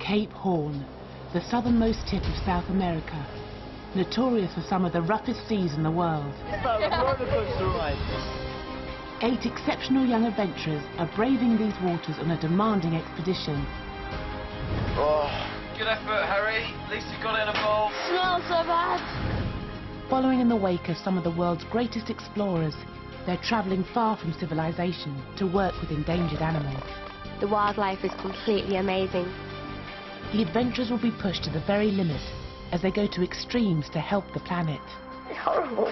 Cape Horn, the southernmost tip of South America, notorious for some of the roughest seas in the world. 8 exceptional young adventurers are braving these waters on a demanding expedition. Oh, good effort, Harry. At least you got it involved. Smells so bad. Following in the wake of some of the world's greatest explorers, they're travelling far from civilization to work with endangered animals. The wildlife is completely amazing. The adventurers will be pushed to the very limit as they go to extremes to help the planet. It's horrible.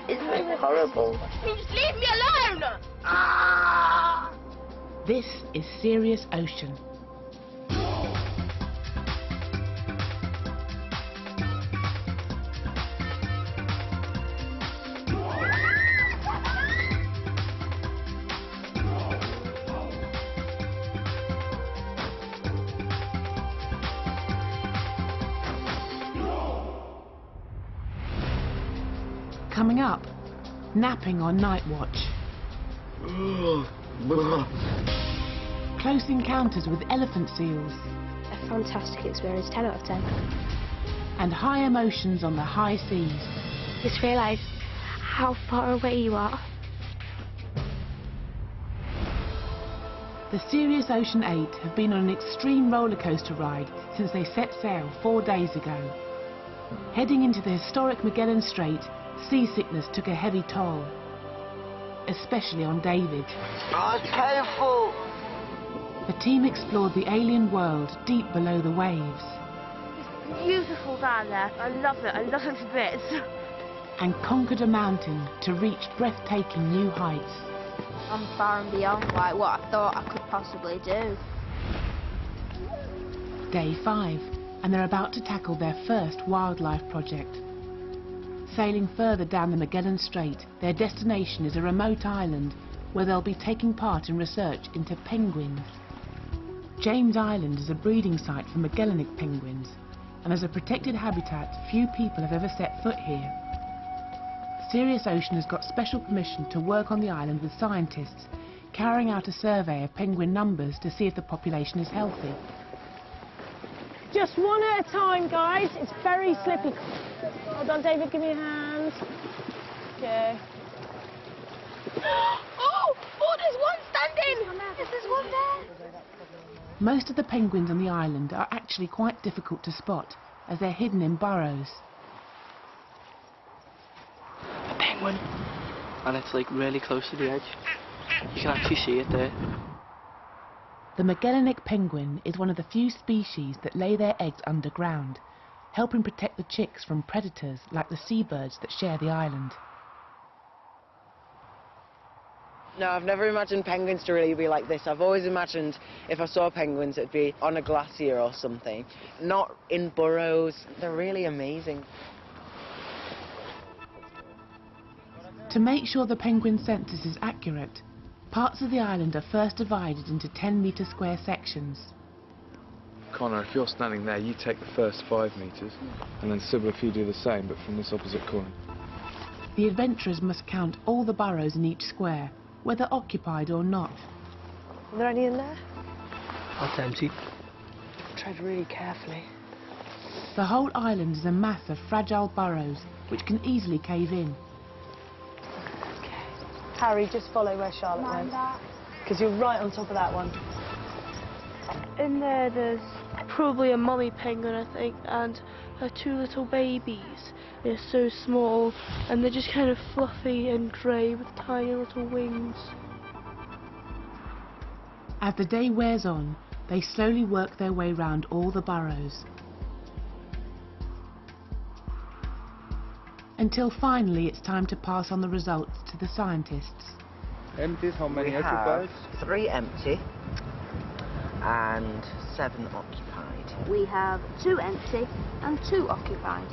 It's really horrible. Just leave me alone! Ah! This is Serious Ocean. Coming up, napping on night watch. Close encounters with elephant seals. A fantastic experience, 10 out of 10. And high emotions on the high seas. Just realise how far away you are. The Serious Ocean 8 have been on an extreme roller coaster ride since they set sail 4 days ago. Heading into the historic Magellan Strait, seasickness took a heavy toll, especially on David. Oh, it's painful. The team explored the alien world deep below the waves. It's beautiful down there. I love it to bits. And conquered a mountain to reach breathtaking new heights. I'm far and beyond like what I thought I could possibly do. Day 5, and they're about to tackle their first wildlife project. Sailing further down the Magellan Strait, their destination is a remote island where they'll be taking part in research into penguins. James Island is a breeding site for Magellanic penguins, and as a protected habitat, few people have ever set foot here. Serious Ocean has got special permission to work on the island with scientists, carrying out a survey of penguin numbers to see if the population is healthy. Just one at a time, guys. It's very slippy. Hold on, David, give me a hand. Okay. Oh, there's one standing! There's one there. Most of the penguins on the island are actually quite difficult to spot, as they're hidden in burrows. A penguin. And it's like really close to the edge. You can actually see it there. The Magellanic penguin is one of the few species that lay their eggs underground, helping protect the chicks from predators like the seabirds that share the island. No, I've never imagined penguins to really be like this. I've always imagined if I saw penguins it'd be on a glacier or something, not in burrows. They're really amazing. To make sure the penguin census is accurate, parts of the island are first divided into 10-metre square sections. Conor, if you're standing there, you take the first 5 metres, and then Sybil, if you do the same, but from this opposite corner. The adventurers must count all the burrows in each square, whether occupied or not. Are there any in there? That's empty. Tread really carefully. The whole island is a mass of fragile burrows, which can easily cave in. Okay. Harry, just follow where Charlotte went. Because you're right on top of that one. In there's probably a mummy penguin, I think, and her 2 little babies. They're so small, and they're just kind of fluffy and grey with tiny little wings. As the day wears on, they slowly work their way round all the burrows. Until finally it's time to pass on the results to the scientists. Empties, how many We occupied? have 3 empty and 7 occupied. We have 2 empty and 2 occupied.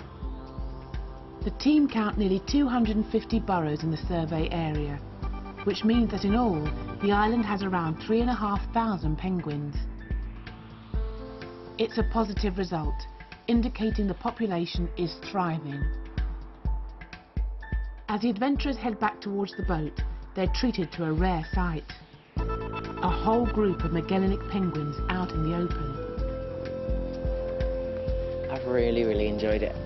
The team count nearly 250 burrows in the survey area, which means that in all, the island has around 3,500 penguins. It's a positive result, indicating the population is thriving. As the adventurers head back towards the boat, they're treated to a rare sight. A whole group of Magellanic penguins out in the open. really, really enjoyed it.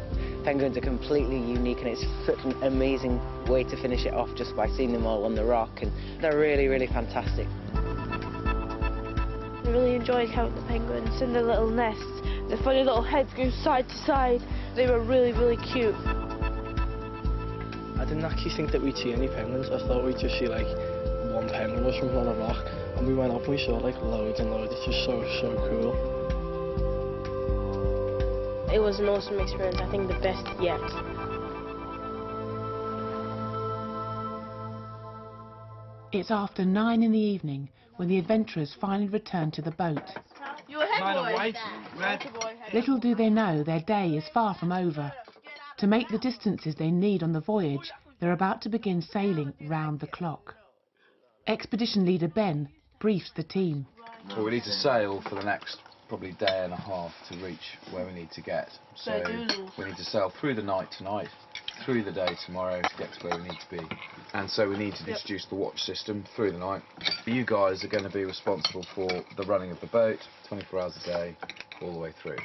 Penguins are completely unique, and it's such an amazing way to finish it off just by seeing them all on the rock, and they're really, really fantastic. I really enjoyed counting the penguins in their little nests. Their funny little heads go side to side. They were really, really cute. I didn't actually think that we'd see any penguins. I thought we'd just see like one penguin or something on a rock. And we went up and we saw like loads and loads. It's just so cool. It was an awesome experience, I think the best yet. It's after 9 in the evening when the adventurers finally return to the boat. Little do they know their day is far from over. To make the distances they need on the voyage, they're about to begin sailing round the clock. Expedition leader Ben briefs the team. Well, we need to sail for the next probably day and a half to reach where we need to get. So we need to sail through the night tonight, through the day tomorrow to get to where we need to be. And so we need to introduce the watch system through the night. You guys are going to be responsible for the running of the boat 24 hours a day, all the way through.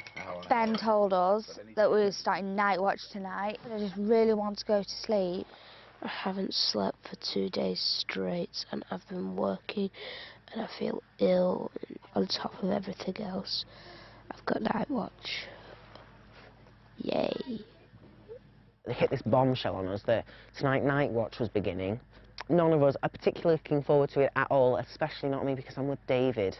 Ben told us that we were starting night watch tonight. I just really want to go to sleep. I haven't slept for 2 days straight, and I've been working, and I feel ill. And on top of everything else, I've got night watch. Yay. They hit this bombshell on us that tonight night watch was beginning. None of us are particularly looking forward to it at all, especially not me, because I'm with David.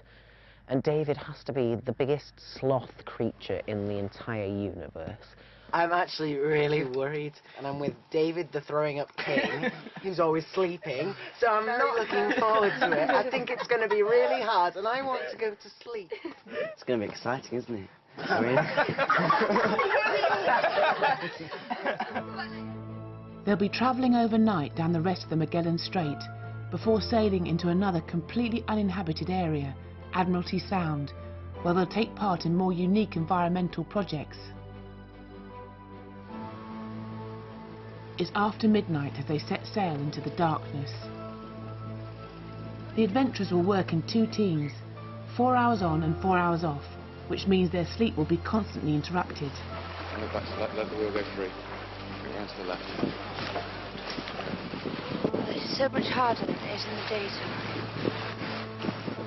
And David has to be the biggest sloth creature in the entire universe. I'm actually really worried, and I'm with David, the throwing up king, who's always sleeping, so I'm not looking forward to it. I think it's going to be really hard, and I want to go to sleep. It's going to be exciting, isn't it? They'll be travelling overnight down the rest of the Magellan Strait before sailing into another completely uninhabited area, Admiralty Sound, where they'll take part in more unique environmental projects. It's after midnight as they set sail into the darkness. The adventurers will work in 2 teams, 4 hours on and 4 hours off, which means their sleep will be constantly interrupted. Look back to the left, let the wheel go free. Go round to the left. It's so much harder than it is in the daytime.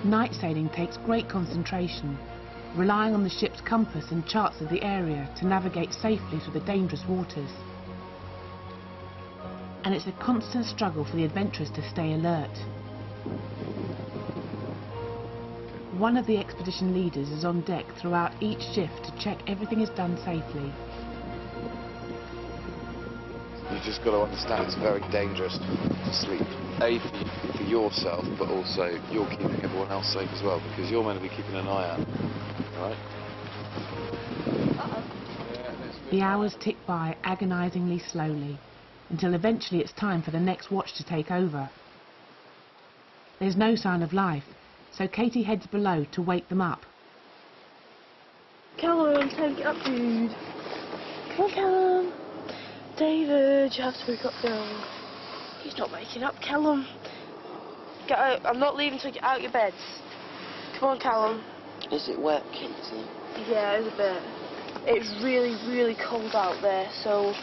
Night sailing takes great concentration, relying on the ship's compass and charts of the area to navigate safely through the dangerous waters. And it's a constant struggle for the adventurers to stay alert. One of the expedition leaders is on deck throughout each shift to check everything is done safely. You just got to understand it's very dangerous to sleep. A, for yourself, but also you're keeping everyone else safe as well, because you're meant to be keeping an eye out. Right? The hours tick by agonisingly slowly, until eventually it's time for the next watch to take over. There's no sign of life, so Katie heads below to wake them up. Callum, time to get up, dude. Come on, Callum. David, you have to wake up now. He's not waking up, Callum. Get out. I'm not leaving until you get out of your beds. Come on, Callum. Is it wet, Katie? Yeah, it's a bit. It's really, really cold out there, so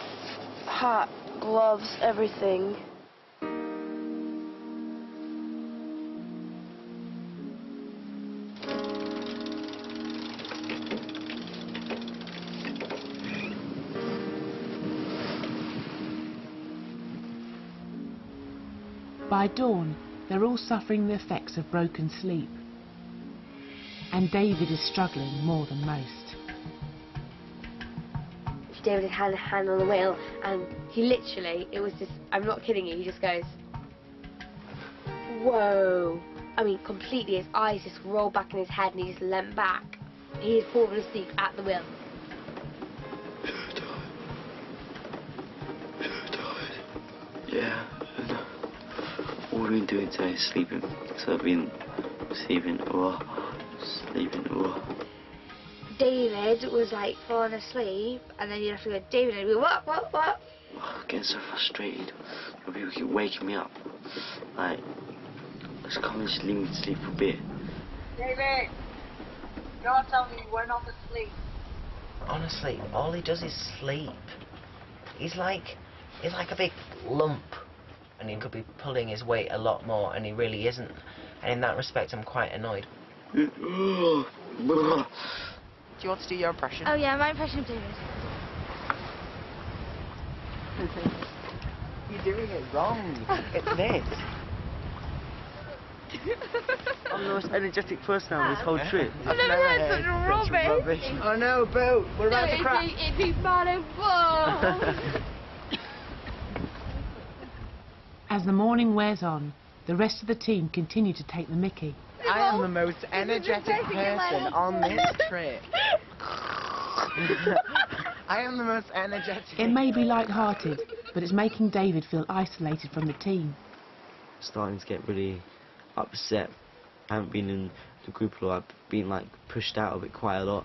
hat, gloves, everything. By dawn, they're all suffering the effects of broken sleep. And David is struggling more than most. David had a hand on the wheel, and he literally, it was just, I'm not kidding you, he just goes, whoa. I mean, completely, his eyes just rolled back in his head and he just leant back. He had fallen asleep at the wheel. Yeah. All we've been doing today is sleeping. So I've been sleeping. David was like falling asleep, and then you'd have to go, David, and we go, what? Oh, getting so frustrated. People keep waking me up. Like, let's come and just leave me to sleep for a bit. David, don't tell me we're not asleep. honestly, all he does is sleep. He's like a big lump, and he could be pulling his weight a lot more, and he really isn't. And in that respect, I'm quite annoyed. Do you want to do your impression? Oh yeah, my impression of David. You're doing it wrong. It's this. I'm the most energetic person on this whole trip. I've never heard such rubbish. Oh no, Boo, we're about to crash. It'd be bad and As the morning wears on, the rest of the team continue to take the mickey. I am the most energetic person on this trip. I am the most energetic. It may be light-hearted, but it's making David feel isolated from the team. Starting to get really upset. I haven't been in the group a lot. I've been like pushed out of it quite a lot.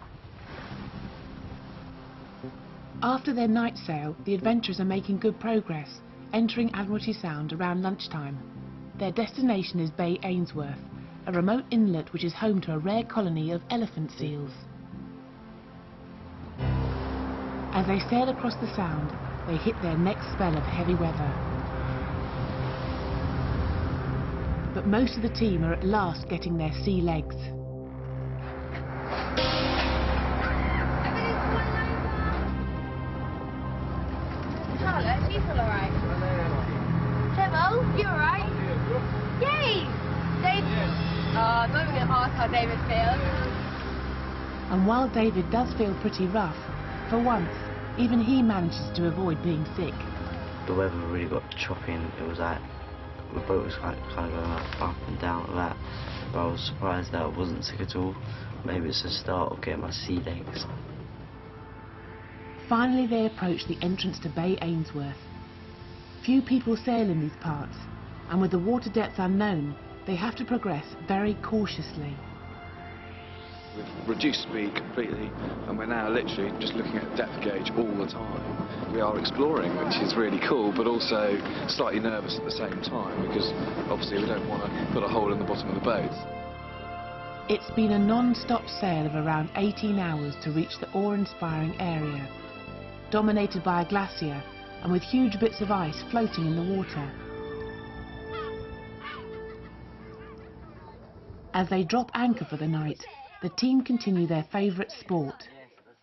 After their night sail, the adventurers are making good progress, entering Admiralty Sound around lunchtime. Their destination is Bay Ainsworth, a remote inlet which is home to a rare colony of elephant seals. As they sail across the Sound, they hit their next spell of heavy weather. But most of the team are at last getting their sea legs. Charlotte, do you feel alright? Sybil, you alright? Yay! David. Oh, don't even ask how David feels. And while David does feel pretty rough, for once, even he manages to avoid being sick. The weather really got choppy, and it was like the boat was kind of going up and down like that. But I was surprised that I wasn't sick at all. Maybe it's the start of getting my sea legs. Finally they approach the entrance to Bay Ainsworth. Few people sail in these parts, and with the water depth unknown, they have to progress very cautiously. We've reduced speed completely, and we're now literally just looking at depth gauge all the time. We are exploring, which is really cool, but also slightly nervous at the same time, because obviously we don't want to put a hole in the bottom of the boat. It's been a non-stop sail of around 18 hours to reach the awe-inspiring area, dominated by a glacier and with huge bits of ice floating in the water. As they drop anchor for the night, the team continue their favourite sport,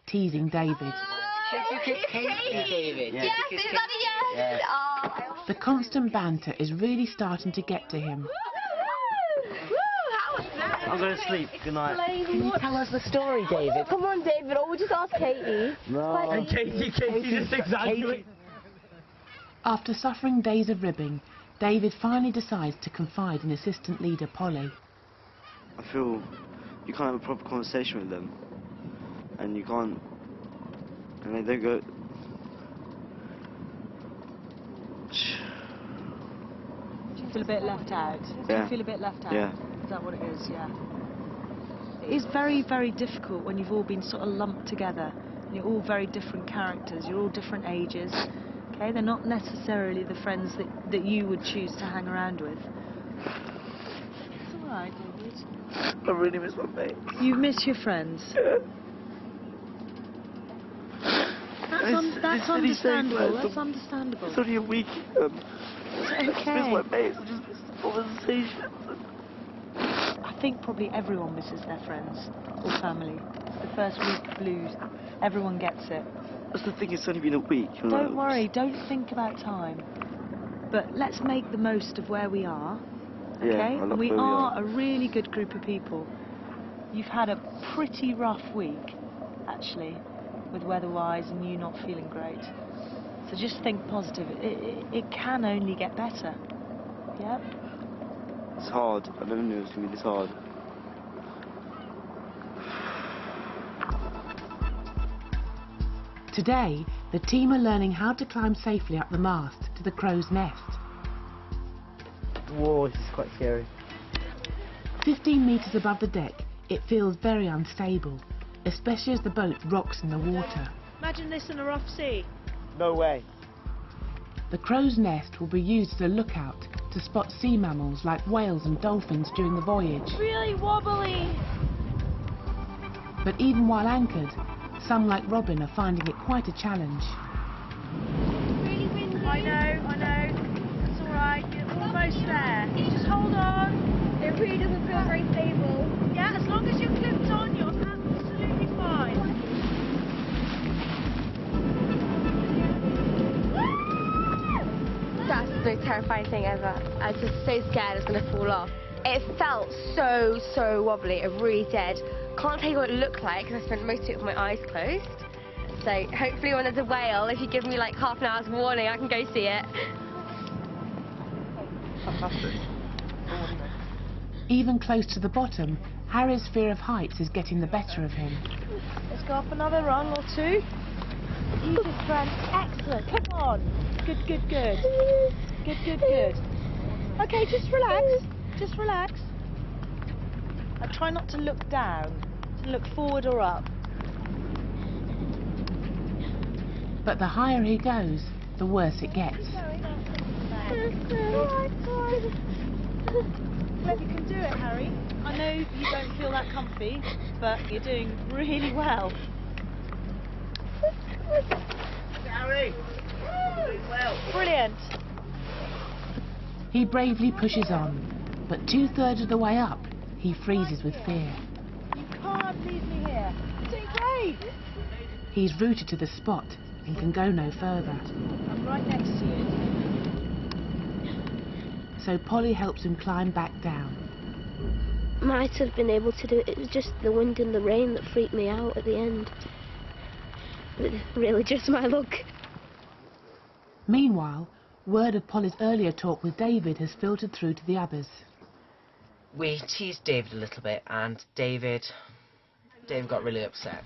teasing David. David. Yes, everybody, yes! Oh, The constant banter is really starting to get to him. I'm going to sleep. Good night. Can you tell us the story, David? Come on, David, or we'll just ask Katie. No. And Katie just exaggerated. After suffering days of ribbing, David finally decides to confide in assistant leader Polly. I feel you can't have a proper conversation with them, and you can't, and they don't go. Do you feel a bit left out? Do Yeah. you feel a bit left out? Yeah. Is that what it is? Yeah. It is very, very difficult when you've all been sort of lumped together. And you're all very different characters. You're all different ages. Okay, they're not necessarily the friends that you would choose to hang around with. It's all right, David. I really miss my mate. You miss your friends. That's understandable. That's understandable. It's only a week. I It's just miss my okay. mates. I just miss the conversation. I think probably everyone misses their friends or family. It's the first week blues. Everyone gets it. That's the thing. It's only been a week. You know? Don't worry. Don't think about time. But let's make the most of where we are. Okay? Yeah, I love And we where we are are. a really good group of people. You've had a pretty rough week, actually, with weather-wise and you not feeling great. So just think positive. It can only get better. Yep. It's hard. I never knew it was going to be this hard. Today, the team are learning how to climb safely up the mast to the crow's nest. Whoa, this is quite scary. 15 metres above the deck, it feels very unstable, especially as the boat rocks in the water. Imagine this in a rough sea. No way. The crow's nest will be used as a lookout to spot sea mammals like whales and dolphins during the voyage. Really wobbly. But even while anchored, Some, like Robyn, are finding it quite a challenge. Really windy. I know. It's all right. You're almost there. Just hold on. It really doesn't feel very stable. Yeah, as long as you're clipped on, you're absolutely fine. That's the most terrifying thing ever. I was just so scared it was going to fall off. It felt so wobbly. It really did. Can't tell you what it looked like because I spent most of it with my eyes closed. So hopefully when there's a whale, if you give me like half an hour's warning, I can go see it. Fantastic. Even close to the bottom, Harry's fear of heights is getting the better of him. Let's go up another rung or two. You just ran excellent. Come on. Good. Good. Okay, just relax. Just relax. And try not to look down. To look forward or up. But the higher he goes, the worse it gets. Well, you can do it, Harry. I know you don't feel that comfy, but you're doing really well. Harry! Doing well. Brilliant. He bravely pushes on, but 2/3 of the way up, he freezes with fear. You can't leave me here. You're doing great. He's rooted to the spot and can go no further. I'm right next to you. So Polly helps him climb back down. Might have been able to do it. It was just the wind and the rain that freaked me out at the end. It was really just my luck. Meanwhile, word of Polly's earlier talk with David has filtered through to the others. We teased David a little bit, and David got really upset,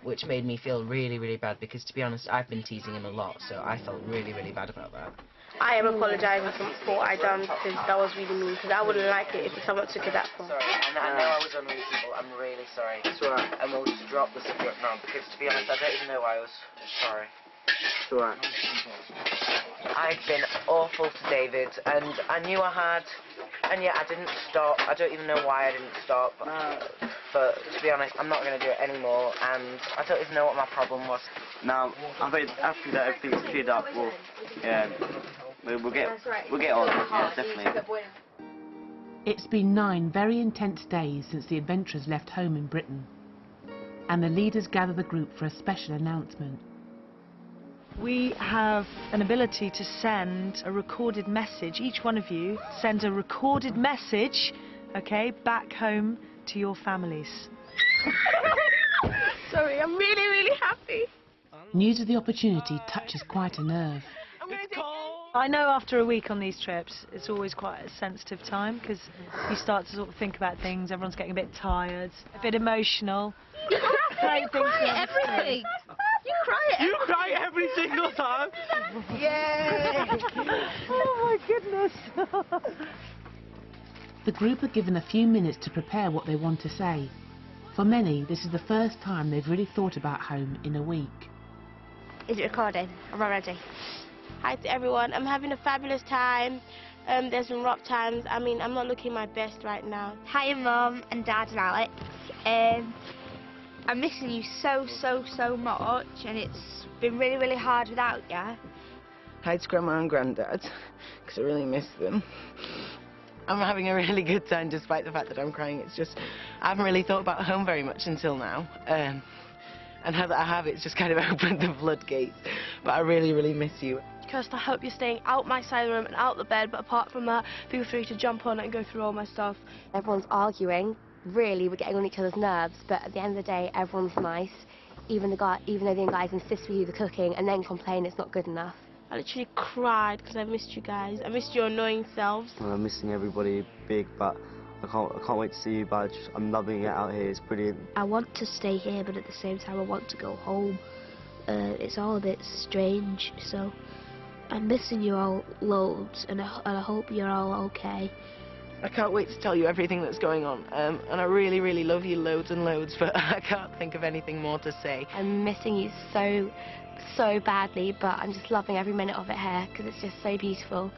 which made me feel really bad, because to be honest, I've been teasing him a lot, so I felt really bad about that. I am apologising for what I done, because that was really mean, because I wouldn't like it if someone took it that far. Sorry, and I know I was unreasonable. I'm really sorry. It's alright. And we'll just drop the subject now, because to be honest, I don't even know why I was sorry. It's alright. I've been awful to David, and I knew I had, and yet I didn't stop. I don't even know why I didn't stop. But to be honest, I'm not going to do it anymore, and I don't even know what my problem was. Now, I think after that everything's cleared up, we'll get on. Yeah, definitely. It's been 9 very intense days since the adventurers left home in Britain, and the leaders gather the group for a special announcement. We have an ability to send a recorded message. Each one of you send a recorded message, okay, back home to your families. Sorry, I'm really happy. News of the opportunity touches quite a nerve. I know after a week on these trips, it's always quite a sensitive time, because you start to sort of think about things, everyone's getting a bit tired, a bit emotional. You cry at everything. You cry every single time. Yay! Oh my goodness. The group are given a few minutes to prepare what they want to say. For many, this is the first time they've really thought about home in a week. Is it recording? I'm not ready. Hi to everyone. I'm having a fabulous time. There's some rough times. I mean, I'm not looking my best right now. Hi, Mum and Dad and Alex. I'm missing you so much, and it's been really hard without you. Hi to Grandma and Grandad, because I really miss them. I'm having a really good time despite the fact that I'm crying. It's just, I haven't really thought about home very much until now. And now that I have, it's just kind of opened the floodgates. But I really miss you. Kirst, I hope you're staying out my side of the room and out the bed, but apart from that, feel free to jump on it and go through all my stuff. Everyone's arguing. Really, we're getting on each other's nerves, but at the end of the day, everyone's nice. Even though the guys insist we do the cooking and then complain it's not good enough. I literally cried because I missed you guys. I missed your annoying selves. I'm missing everybody big, but I can't wait to see you, but I'm loving it out here. It's brilliant. I want to stay here, but at the same time I want to go home. It's all a bit strange, so I'm missing you all loads, and I hope you're all okay. I can't wait to tell you everything that's going on, and I really love you loads and loads, but I can't think of anything more to say. I'm missing you so badly, but I'm just loving every minute of it here because it's just so beautiful.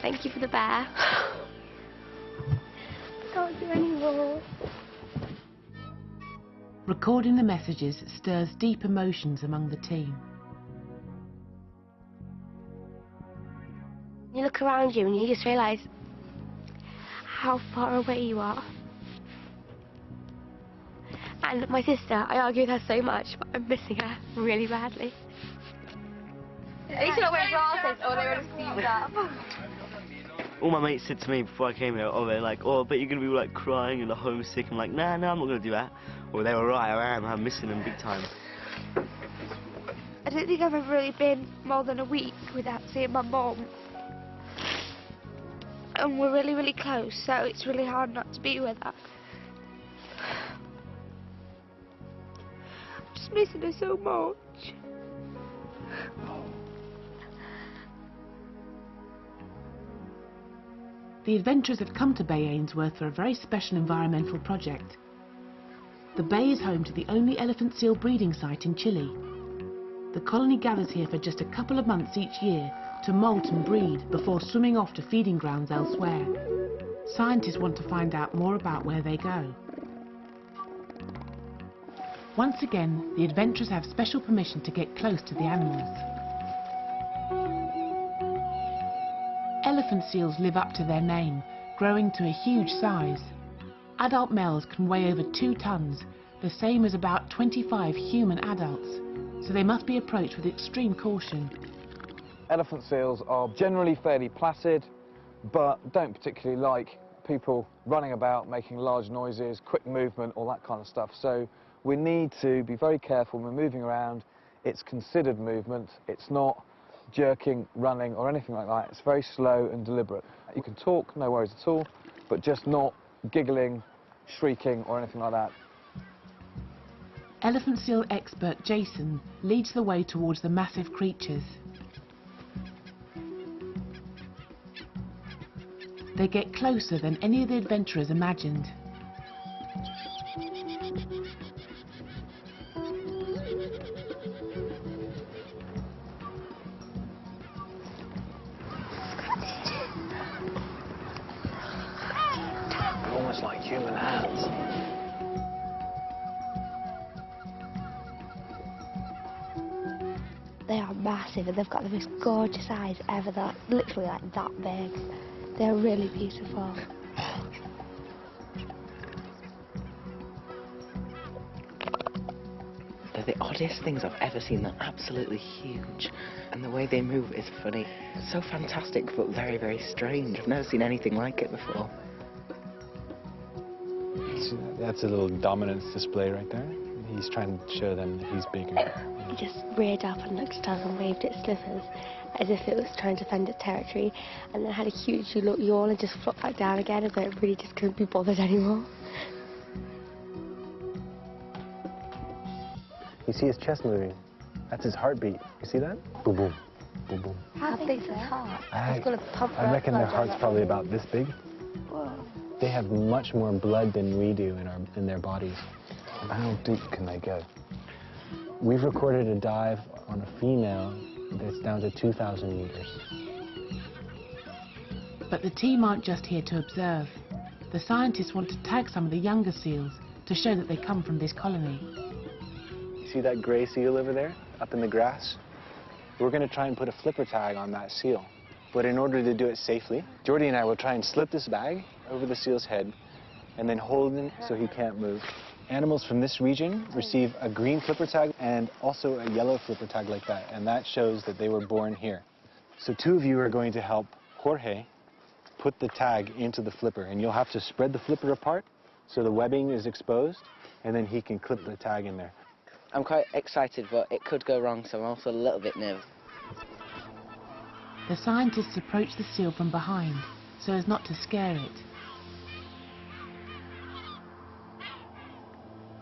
Thank you for the bear. I can't do any more. Recording the messages stirs deep emotions among the team. You look around you and you just realise how far away you are. And my sister, I argue with her so much, but I'm missing her really badly. At least you're not wearing glasses or they would have seen up. All my mates said to me before I came here, oh, they're like, oh, I bet you're going to be like crying and homesick. I'm like, nah, I'm not going to do that. Well, they were right, I am. I'm missing them big time. I don't think I've ever really been more than a week without seeing my mum. And we're really, really close, so it's really hard not to be with her. I'm just missing her so much. The adventurers have come to Bay Ainsworth for a very special environmental project. The bay is home to the only elephant seal breeding site in Chile. The colony gathers here for just a couple of months each year to molt and breed before swimming off to feeding grounds elsewhere. Scientists want to find out more about where they go. Once again, the adventurers have special permission to get close to the animals. Elephant seals live up to their name, growing to a huge size. Adult males can weigh over 2 tons, the same as about 25 human adults, so they must be approached with extreme caution. Elephant seals are generally fairly placid, but don't particularly like people running about, making large noises, quick movement, all that kind of stuff. So we need to be very careful when we're moving around. It's considered movement. It's not jerking, running, or anything like that. It's very slow and deliberate. You can talk, no worries at all, but just not giggling, shrieking, or anything like that. Elephant seal expert Jason leads the way towards the massive creatures. They get closer than any of the adventurers imagined. Almost like human hands. They are massive and they've got the most gorgeous eyes ever. They're literally like that big. They're really beautiful. They're the oddest things I've ever seen. They're absolutely huge. And the way they move is funny. So fantastic, but very, very strange. I've never seen anything like it before. That's a little dominance display right there. He's trying to show them he's bigger. It just reared up and looked at us and waved its slippers as if it was trying to defend its territory, and then had a huge yawn and just flopped back down again as though it really just couldn't be bothered anymore. You see his chest moving. That's his heartbeat. You see that? Boom, boom, boom, boom. How big's his heart? I I reckon their heart's probably about this big. Whoa. They have much more blood than we do in their bodies. How deep can they go? We've recorded a dive on a female that's down to 2,000 meters. But the team aren't just here to observe. The scientists want to tag some of the younger seals to show that they come from this colony. You see that gray seal over there, up in the grass? We're going to try and put a flipper tag on that seal. But in order to do it safely, Jordy and I will try and slip this bag over the seal's head and then hold him so he can't move. Animals from this region receive a green flipper tag and also a yellow flipper tag like that, and that shows that they were born here. So 2 of you are going to help Jorge put the tag into the flipper, and you'll have to spread the flipper apart so the webbing is exposed, and then he can clip the tag in there. I'm quite excited, but it could go wrong, so I'm also a little bit nervous. The scientists approach the seal from behind so as not to scare it.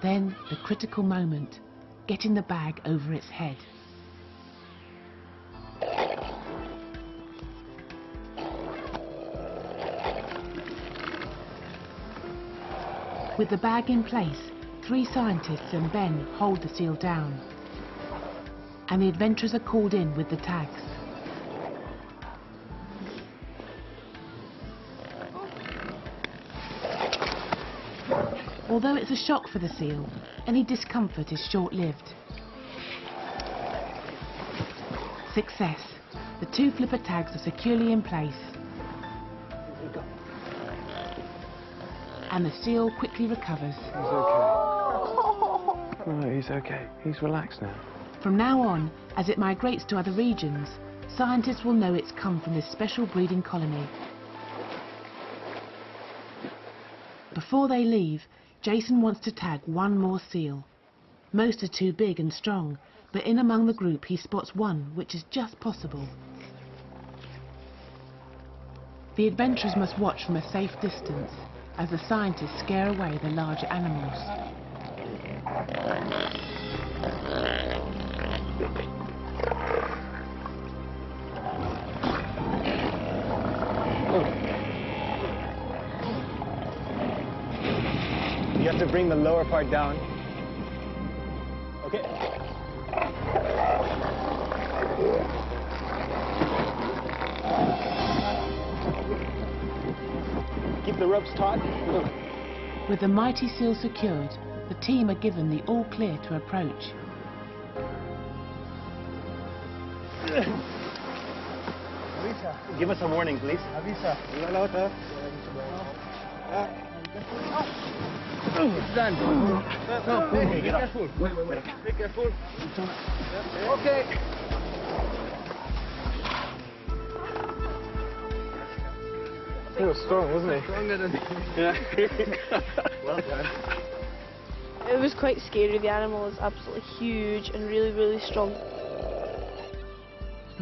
Then the critical moment, getting the bag over its head. With the bag in place, 3 scientists and Ben hold the seal down. And the adventurers are called in with the tags. Although it's a shock for the seal, any discomfort is short-lived. Success. The 2 flipper tags are securely in place. And the seal quickly recovers. He's okay. No, he's okay. He's relaxed now. From now on, as it migrates to other regions, scientists will know it's come from this special breeding colony. Before they leave, Jason wants to tag 1 more seal. Most are too big and strong, but in among the group he spots one which is just possible. The adventurers must watch from a safe distance as the scientists scare away the larger animals. You have to bring the lower part down. Okay. Keep the ropes taut. With the mighty seal secured, the team are given the all clear to approach. Avisa. Give us a warning, please. Avisa. Stand. Okay, get up. Be careful. Okay. He was strong, wasn't he? Stronger than Yeah. Well done. It was quite scary. The animal is absolutely huge and really, really strong.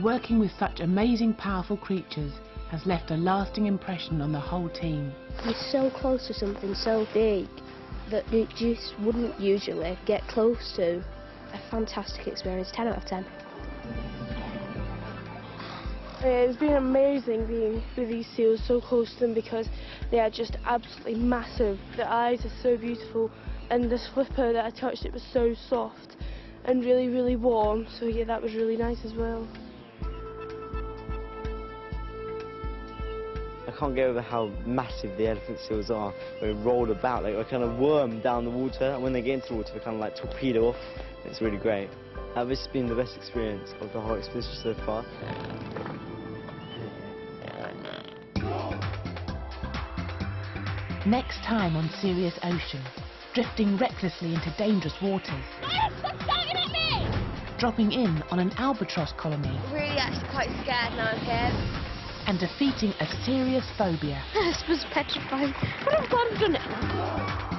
Working with such amazing, powerful creatures has left a lasting impression on the whole team. You're so close to something so big that you just wouldn't usually get close to. A fantastic experience, 10 out of 10. It's been amazing being with these seals so close to them because they are just absolutely massive. The eyes are so beautiful and this flipper that I touched, it was so soft and really, really warm. So yeah, that was really nice as well. I can't get over how massive the elephant seals are. They roll about like a kind of worm down the water, and when they get into the water they kind of like torpedo off. It's really great. This has been the best experience of the whole expedition so far. Next time on Serious Ocean, drifting recklessly into dangerous waters. Dropping in on an albatross colony. Really actually quite scared now, okay? And defeating a serious phobia. This was petrifying, but I'm glad I've done it.